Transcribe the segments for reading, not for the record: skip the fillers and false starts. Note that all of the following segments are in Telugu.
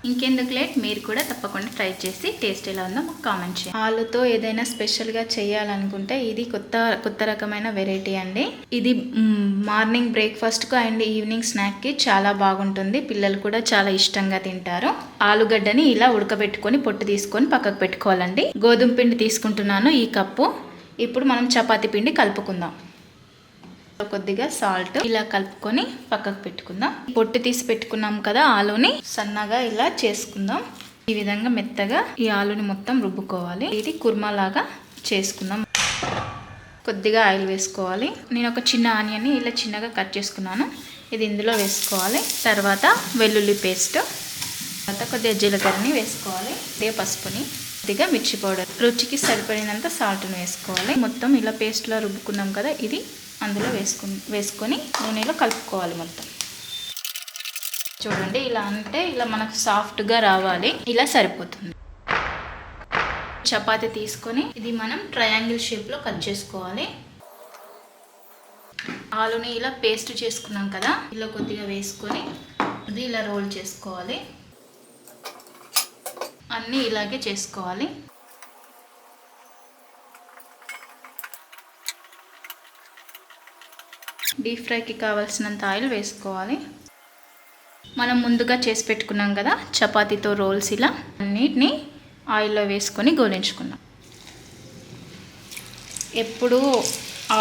ఇంకెందుకు లేట్, మీరు కూడా తప్పకుండా ట్రై చేసి టేస్ట్ ఎలా ఉందో మాకు కామెంట్ చేయండి. ఆలుతో ఏదైనా స్పెషల్గా చేయాలనుకుంటే ఇది కొత్త రకమైన వెరైటీ అండి. ఇది మార్నింగ్ బ్రేక్ఫాస్ట్కు అండ్ ఈవినింగ్ స్నాక్కి చాలా బాగుంటుంది. పిల్లలు కూడా చాలా ఇష్టంగా తింటారు. ఆలుగడ్డని ఇలా ఉడకబెట్టుకొని పొట్టు తీసుకొని పక్కకు పెట్టుకోవాలండి. గోధుమ పిండి తీసుకుంటున్నాను ఈ కప్పు. ఇప్పుడు మనం చపాతీ పిండి కలుపుకుందాం. కొద్దిగా సాల్ట్ ఇలా కలుపుకొని పక్కకు పెట్టుకుందాం. పొట్టు తీసి పెట్టుకున్నాం కదా ఆలుని సన్నగా ఇలా చేసుకుందాం. ఈ విధంగా మెత్తగా ఈ ఆలుని మొత్తం రుబ్బుకోవాలి. ఇది కుర్మా లాగా చేసుకుందాం. కొద్దిగా ఆయిల్ వేసుకోవాలి. నేను ఒక చిన్న ఆనియన్ని ఇలా చిన్నగా కట్ చేసుకున్నాను. ఇది ఇందులో వేసుకోవాలి. తర్వాత వెల్లుల్లి పేస్ట్, తర్వాత కొద్దిగా జీలకర్రని వేసుకోవాలి. కొద్దిగా పసుపుని, కొద్దిగా మిర్చి పౌడర్, రుచికి సరిపడినంత సాల్ట్ని వేసుకోవాలి. మొత్తం ఇలా పేస్ట్లా రుబ్బుకున్నాం కదా, ఇది అందులో వేసుకొని నూనెలో కలుపుకోవాలి మొత్తం. చూడండి ఇలా అంటే ఇలా మనకు సాఫ్ట్గా రావాలి. ఇలా సరిపోతుంది. చపాతీ తీసుకొని ఇది మనం ట్రయాంగిల్ షేప్లో కట్ చేసుకోవాలి. ఆలుని ఇలా పేస్ట్ చేసుకున్నాం కదా, ఇలా కొద్దిగా వేసుకొని ఇది ఇలా రోల్ చేసుకోవాలి. అన్నీ ఇలాగే చేసుకోవాలి. డీప్ ఫ్రైకి కావాల్సినంత ఆయిల్ వేసుకోవాలి. మనం ముందుగా చేసి పెట్టుకున్నాం కదా చపాతీతో రోల్స్, ఇలా అన్నిటిని ఆయిల్లో వేసుకొని గోలించుకున్నాం. ఎప్పుడు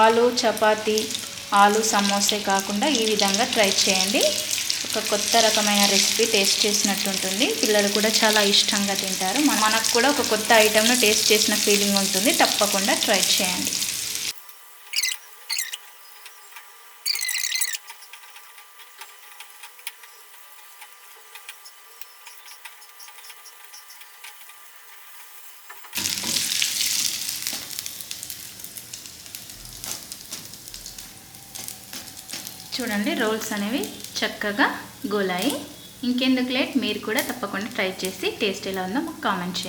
ఆలు చపాతీ, ఆలు సమోసే కాకుండా ఈ విధంగా ట్రై చేయండి. ఒక కొత్త రకమైన రెసిపీ టేస్ట్ చేసినట్టు ఉంటుంది. పిల్లలు కూడా చాలా ఇష్టంగా తింటారు. మనకు కూడా ఒక కొత్త ఐటెంను టేస్ట్ చేసిన ఫీలింగ్ ఉంటుంది. తప్పకుండా ట్రై చేయండి. చూడండి రోల్స్ అనేవి చక్కగా గోలాయి. ఇంకెందుకు లేట్, మీరు కూడా తప్పకుండా ట్రై చేసి టేస్ట్ ఎలా ఉందో మాకు కామెంట్ చేయండి.